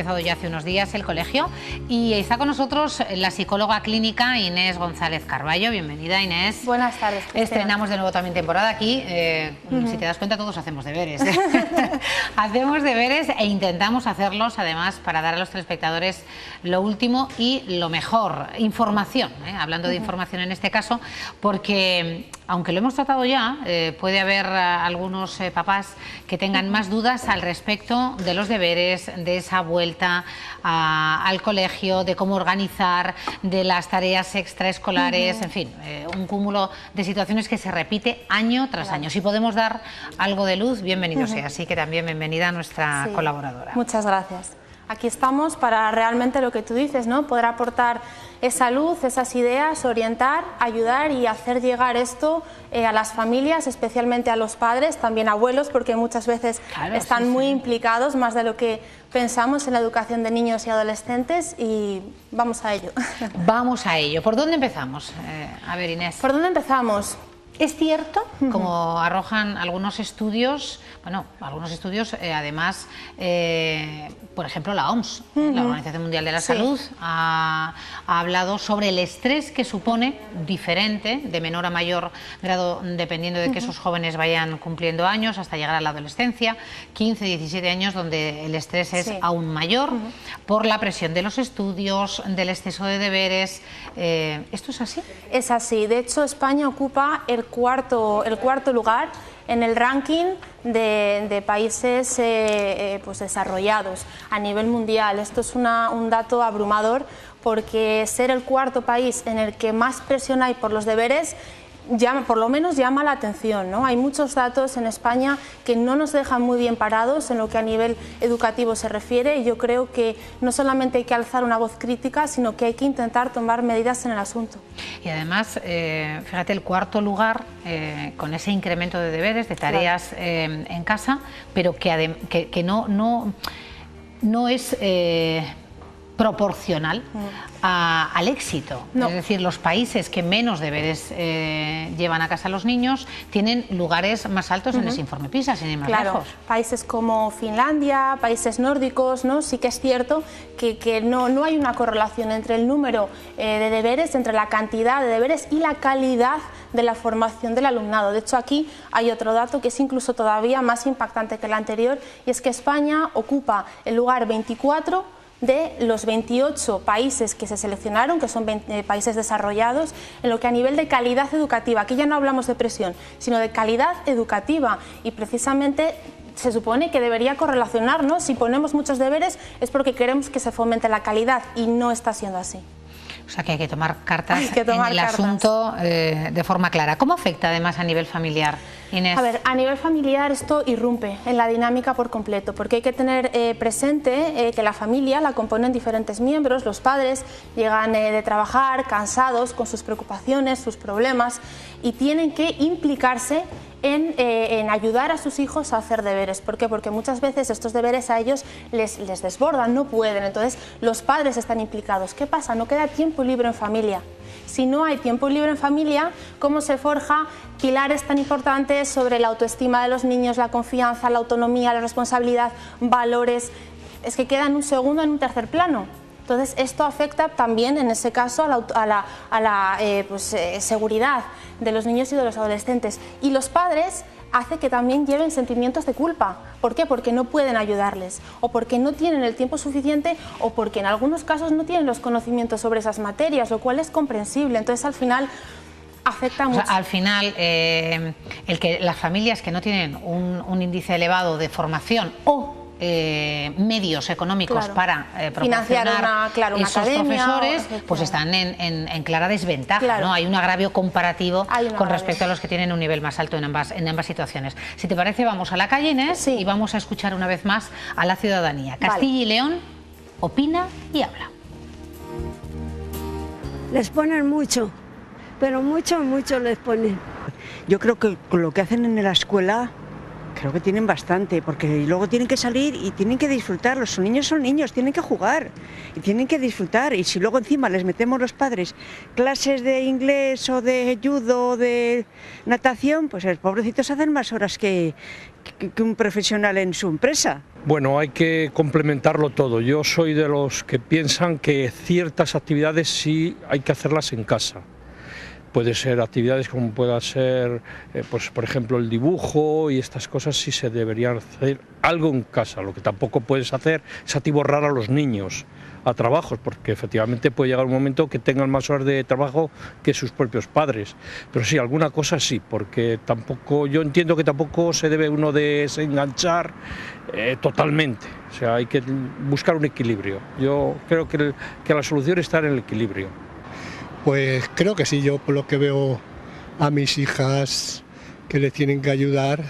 empezado ya hace unos días el colegio y está con nosotros la psicóloga clínica Inés González Carballo. Bienvenida, Inés. Buenas tardes, Cristina. Estrenamos de nuevo también temporada aquí. Si te das cuenta, todos hacemos deberes. Hacemos deberes e intentamos hacerlos, además, para dar a los telespectadores lo último y lo mejor. Información, hablando de información en este caso, porque aunque lo hemos tratado ya, puede haber algunos papás que tengan más dudas al respecto de los deberes, de esa vuelta al colegio, de cómo organizar, de las tareas extraescolares, en fin, un cúmulo de situaciones que se repite año tras año. Si podemos dar algo de luz, bienvenido sea. Así que también bienvenida a nuestra colaboradora. Muchas gracias. Aquí estamos para realmente lo que tú dices, ¿no? Poder aportar esa luz, esas ideas, orientar, ayudar y hacer llegar esto a las familias, especialmente a los padres, también abuelos, porque muchas veces están muy implicados, más de lo que pensamos, en la educación de niños y adolescentes, y vamos a ello. Vamos a ello. ¿Por dónde empezamos? A ver, Inés. ¿Por dónde empezamos? Es cierto, como arrojan algunos estudios, bueno, algunos estudios, además, por ejemplo, la OMS, la Organización Mundial de la Salud, ha hablado sobre el estrés que supone, diferente, de menor a mayor grado, dependiendo de que esos jóvenes vayan cumpliendo años, hasta llegar a la adolescencia, 15, 17 años, donde el estrés es aún mayor, por la presión de los estudios, del exceso de deberes. ¿Esto es así? Es así. De hecho, España ocupa el cuarto lugar en el ranking de países pues desarrollados a nivel mundial. Esto es un dato abrumador, porque ser el cuarto país en el que más presión hay por los deberes por lo menos llama la atención, ¿no? Hay muchos datos en España que no nos dejan muy bien parados en lo que a nivel educativo se refiere, y yo creo que no solamente hay que alzar una voz crítica, sino que hay que intentar tomar medidas en el asunto. Y además, fíjate, el cuarto lugar, con ese incremento de deberes, de tareas en casa, pero que no es proporcional al éxito. Es decir, los países que menos deberes llevan a casa los niños tienen lugares más altos en ese informe PISA, sin ir más lejos. Países como Finlandia, países nórdicos, ¿no? Sí que es cierto que no hay una correlación entre el número de deberes, entre la cantidad de deberes y la calidad de la formación del alumnado. De hecho, aquí hay otro dato que es incluso todavía más impactante que el anterior, y es que España ocupa el lugar 24 de los 28 países que se seleccionaron, que son países desarrollados, en lo que a nivel de calidad educativa, aquí ya no hablamos de presión, sino de calidad educativa, y precisamente se supone que debería correlacionarnos. Si ponemos muchos deberes es porque queremos que se fomente la calidad, y no está siendo así. O sea que hay que tomar cartas en el asunto de forma clara. ¿Cómo afecta además a nivel familiar, Inés? A ver, a nivel familiar esto irrumpe en la dinámica por completo, porque hay que tener presente que la familia la componen diferentes miembros. Los padres llegan de trabajar cansados, con sus preocupaciones, sus problemas, y tienen que implicarse en ayudar a sus hijos a hacer deberes. ¿Por qué? Porque muchas veces estos deberes a ellos les desbordan, no pueden. Entonces los padres están implicados. ¿Qué pasa? No queda tiempo libre en familia. Si no hay tiempo libre en familia, ¿cómo se forja pilares tan importantes sobre la autoestima de los niños, la confianza, la autonomía, la responsabilidad, valores? Es que quedan un segundo, en un tercer plano. Entonces esto afecta también, en ese caso, a la seguridad de los niños y de los adolescentes. Y los padres hace que también lleven sentimientos de culpa. ¿Por qué? Porque no pueden ayudarles, o porque no tienen el tiempo suficiente, o porque en algunos casos no tienen los conocimientos sobre esas materias, lo cual es comprensible. Entonces al final afecta mucho. O sea, al final, las familias que no tienen un índice elevado de formación o medios económicos para financiar proporcionar una esos academia, profesores, pues están en clara desventaja, ¿no? Hay un agravio comparativo con respecto a los que tienen un nivel más alto en ambas situaciones. Si te parece, vamos a la calle, Inés, y vamos a escuchar una vez más a la ciudadanía. Castilla y León opina y habla. Les ponen mucho, pero mucho les ponen. Yo creo que con lo que hacen en la escuela, Creo que tienen bastante, porque luego tienen que salir y tienen que disfrutar. Los niños son niños, tienen que jugar y tienen que disfrutar. Y si luego encima les metemos los padres clases de inglés o de judo o de natación, pues los pobrecitos hacen más horas que un profesional en su empresa. Bueno, hay que complementarlo todo. Yo soy de los que piensan que ciertas actividades sí hay que hacerlas en casa. Puede ser actividades como pueda ser, pues por ejemplo, el dibujo y estas cosas sí se deberían hacer algo en casa. Lo que tampoco puedes hacer es atiborrar a los niños a trabajos, porque efectivamente puede llegar un momento que tengan más horas de trabajo que sus propios padres. Pero sí, alguna cosa sí, porque tampoco, yo entiendo que tampoco se debe uno desenganchar totalmente. O sea, hay que buscar un equilibrio. Yo creo que la solución está en el equilibrio. Pues creo que sí, yo por lo que veo a mis hijas que le tienen que ayudar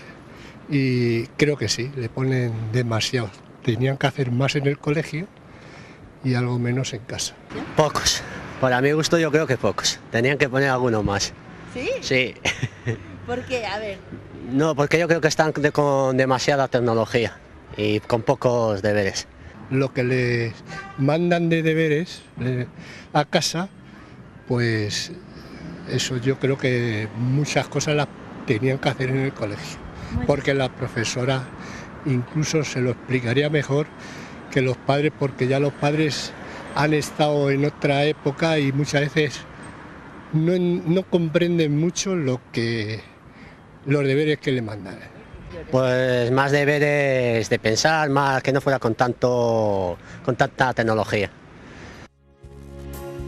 y creo que sí, le ponen demasiado. Tenían que hacer más en el colegio y algo menos en casa. Pocos, para mi gusto yo creo que pocos, tenían que poner alguno más. ¿Sí? Sí. ¿Por qué? A ver. No, porque yo creo que están con demasiada tecnología y con pocos deberes. Lo que les mandan de deberes a casa, pues eso yo creo que muchas cosas las tenían que hacer en el colegio, porque la profesora incluso se lo explicaría mejor que los padres, porque ya los padres han estado en otra época y muchas veces no comprenden mucho los deberes que le mandan. Pues más deberes de pensar, más que no fuera con tanta tecnología.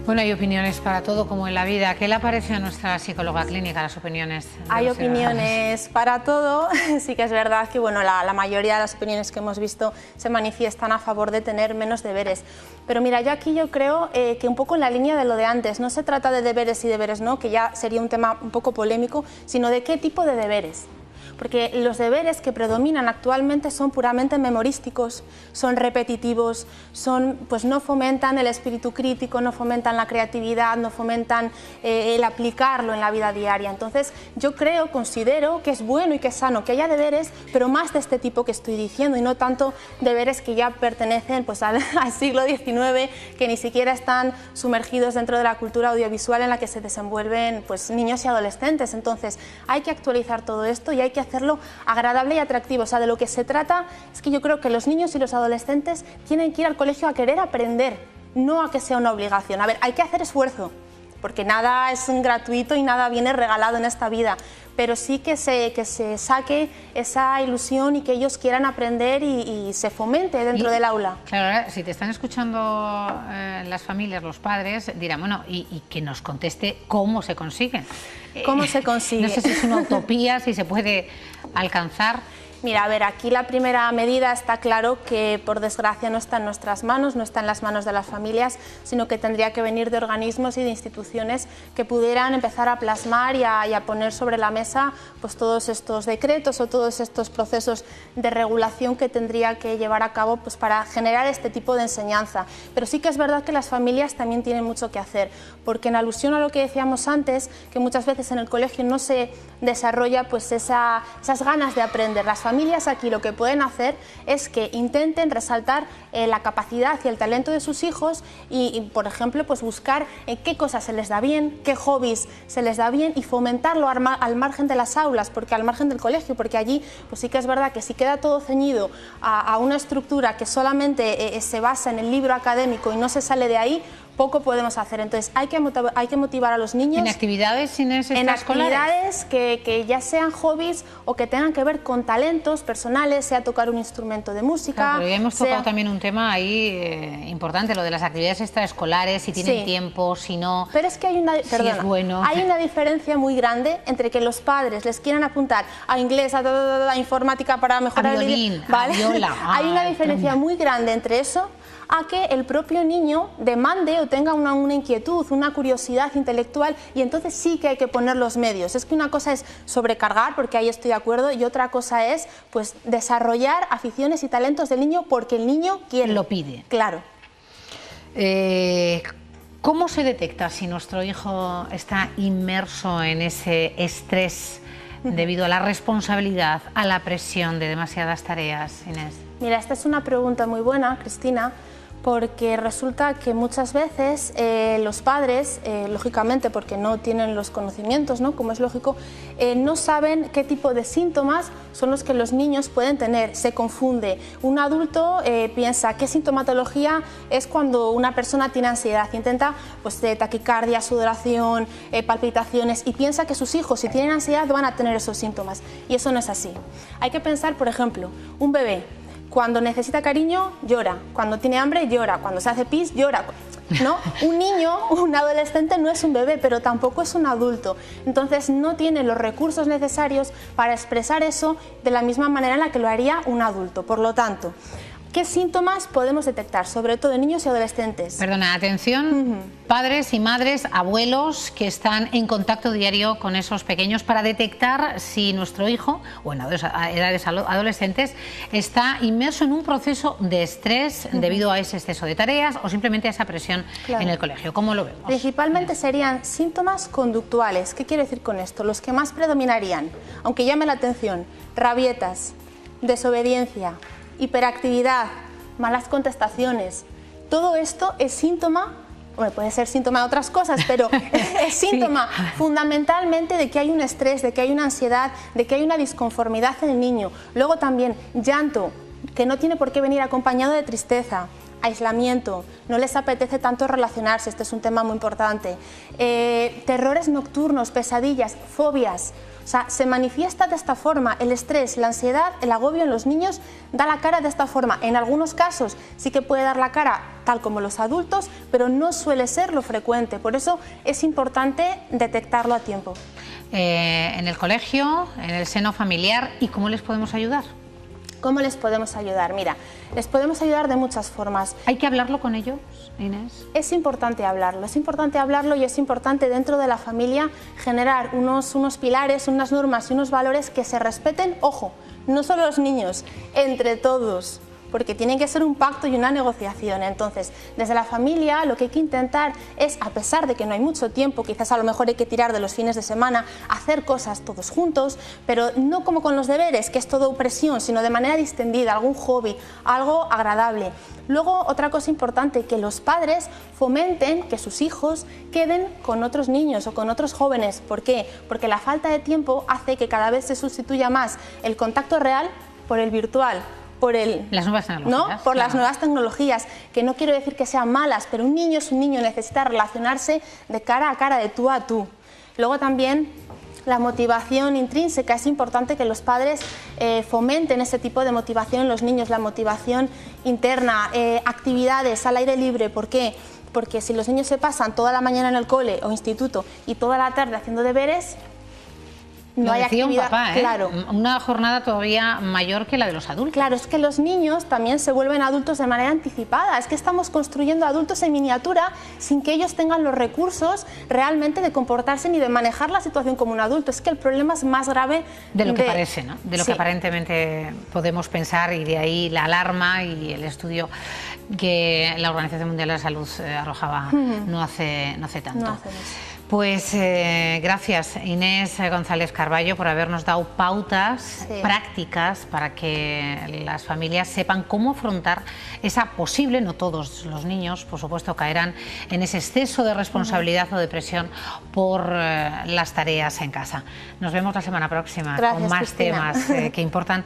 Bueno, hay opiniones para todo, como en la vida. ¿Qué le parece a nuestra psicóloga clínica las opiniones? Hay opiniones para todo. Sí que es verdad que bueno, la mayoría de las opiniones que hemos visto se manifiestan a favor de tener menos deberes. Pero mira, yo creo que un poco en la línea de lo de antes, no se trata de deberes y deberes no, que ya sería un tema un poco polémico, sino de qué tipo de deberes. Porque los deberes que predominan actualmente son puramente memorísticos, son repetitivos, pues no fomentan el espíritu crítico, no fomentan la creatividad, no fomentan el aplicarlo en la vida diaria. Entonces yo considero que es bueno y que es sano que haya deberes, pero más de este tipo que estoy diciendo y no tanto deberes que ya pertenecen pues, al siglo XIX, que ni siquiera están sumergidos dentro de la cultura audiovisual en la que se desenvuelven pues, niños y adolescentes. Entonces hay que actualizar todo esto y hay que hacerlo agradable y atractivo. O sea, de lo que se trata es que yo creo que los niños y los adolescentes tienen que ir al colegio a querer aprender, no a que sea una obligación. A ver, hay que hacer esfuerzo, porque nada es gratuito y nada viene regalado en esta vida, pero sí que se saque esa ilusión y que ellos quieran aprender y se fomente dentro del aula. Claro, ahora, si te están escuchando las familias, los padres, dirán, bueno, y que nos conteste cómo se consigue. ¿Cómo se consigue? No sé si es una utopía, si se puede alcanzar. Mira, a ver, aquí la primera medida está claro que por desgracia no está en nuestras manos, no está en las manos de las familias, sino que tendría que venir de organismos y de instituciones que pudieran empezar a plasmar y a poner sobre la mesa pues, todos estos decretos o todos estos procesos de regulación que tendría que llevar a cabo pues, para generar este tipo de enseñanza. Pero sí que es verdad que las familias también tienen mucho que hacer, porque en alusión a lo que decíamos antes, que muchas veces en el colegio no se desarrolla pues, esas ganas de aprender. Las familias aquí lo que pueden hacer es que intenten resaltar la capacidad y el talento de sus hijos y por ejemplo, pues buscar qué cosas se les da bien, qué hobbies se les da bien y fomentarlo al margen de las aulas, porque al margen del colegio, porque allí pues sí que es verdad que si queda todo ceñido a una estructura que solamente se basa en el libro académico y no se sale de ahí, poco podemos hacer. Entonces hay que motivar a los niños en actividades sin en actividades que ya sean hobbies o que tengan que ver con talentos personales, sea tocar un instrumento de música. Claro, pero ya hemos tocado también un tema ahí importante, lo de las actividades extraescolares, si tienen tiempo, si no. Pero es que hay una diferencia muy grande entre que los padres les quieran apuntar a inglés, a informática para mejorar el violín, ¿vale? Hay una diferencia muy grande entre eso a que el propio niño demande o tenga una inquietud, una curiosidad intelectual, y entonces sí que hay que poner los medios. Es que una cosa es sobrecargar, porque ahí estoy de acuerdo, y otra cosa es pues desarrollar aficiones y talentos del niño porque el niño quiere. Lo pide. Claro. ¿Cómo se detecta si nuestro hijo está inmerso en ese estrés debido a la responsabilidad, a la presión de demasiadas tareas, Inés? Mira, esta es una pregunta muy buena, Cristina, porque resulta que muchas veces los padres, lógicamente porque no tienen los conocimientos, ¿no?, como es lógico, no saben qué tipo de síntomas son los que los niños pueden tener. Se confunde. Un adulto piensa qué sintomatología es cuando una persona tiene ansiedad, intenta pues, taquicardia, sudoración, palpitaciones, y piensa que sus hijos, si tienen ansiedad, van a tener esos síntomas. Y eso no es así. Hay que pensar, por ejemplo, un bebé. Cuando necesita cariño, llora. Cuando tiene hambre, llora. Cuando se hace pis, llora. ¿No? Un niño, un adolescente no es un bebé, pero tampoco es un adulto. Entonces no tiene los recursos necesarios para expresar eso de la misma manera en la que lo haría un adulto. Por lo tanto, ¿qué síntomas podemos detectar, sobre todo en niños y adolescentes? Perdona, atención, padres y madres, abuelos que están en contacto diario con esos pequeños para detectar si nuestro hijo, o en edades adolescentes, está inmerso en un proceso de estrés debido a ese exceso de tareas o simplemente a esa presión en el colegio. ¿Cómo lo vemos? Principalmente serían síntomas conductuales. ¿Qué quiero decir con esto? Los que más predominarían, aunque llame la atención: rabietas, desobediencia, hiperactividad, malas contestaciones. Todo esto es síntoma, bueno, puede ser síntoma de otras cosas, pero es síntoma fundamentalmente de que hay un estrés, de que hay una ansiedad, de que hay una disconformidad en el niño. Luego también llanto, que no tiene por qué venir acompañado de tristeza. Aislamiento, no les apetece tanto relacionarse, este es un tema muy importante. Terrores nocturnos, pesadillas, fobias. O sea, se manifiesta de esta forma. El estrés, la ansiedad, el agobio en los niños da la cara de esta forma. En algunos casos sí que puede dar la cara tal como los adultos, pero no suele ser lo frecuente. Por eso es importante detectarlo a tiempo. En el colegio, en el seno familiar, ¿y cómo les podemos ayudar? ¿Cómo les podemos ayudar? Mira, les podemos ayudar de muchas formas. ¿Hay que hablarlo con ellos, Inés? Es importante hablarlo y es importante dentro de la familia generar unos pilares, unas normas y unos valores que se respeten, ojo, no solo los niños, entre todos, porque tiene que ser un pacto y una negociación. Entonces, desde la familia lo que hay que intentar es, a pesar de que no hay mucho tiempo, quizás a lo mejor hay que tirar de los fines de semana, hacer cosas todos juntos, pero no como con los deberes, que es todo opresión, sino de manera distendida, algún hobby, algo agradable. Luego, otra cosa importante, que los padres fomenten que sus hijos queden con otros niños o con otros jóvenes. ¿Por qué? Porque la falta de tiempo hace que cada vez se sustituya más el contacto real por el virtual. Por las nuevas tecnologías, ¿no? Por las nuevas tecnologías, que no quiero decir que sean malas, pero un niño es un niño, necesita relacionarse de cara a cara, de tú a tú. Luego también la motivación intrínseca, es importante que los padres fomenten ese tipo de motivación en los niños, la motivación interna, actividades al aire libre. ¿Por qué? Porque si los niños se pasan toda la mañana en el cole o instituto y toda la tarde haciendo deberes, no hay actividad. Un papá, claro. Una jornada todavía mayor que la de los adultos. Claro, es que los niños también se vuelven adultos de manera anticipada. Es que estamos construyendo adultos en miniatura sin que ellos tengan los recursos realmente de comportarse ni de manejar la situación como un adulto. Es que el problema es más grave de lo que parece, ¿no? De lo que aparentemente podemos pensar, y de ahí la alarma y el estudio que la Organización Mundial de la Salud arrojaba no hace tanto. No hace mucho. Pues gracias, Inés González Carballo, por habernos dado pautas prácticas para que las familias sepan cómo afrontar esa posible, no todos los niños, por supuesto, caerán en ese exceso de responsabilidad o de presión por las tareas en casa. Nos vemos la semana próxima con más temas que importan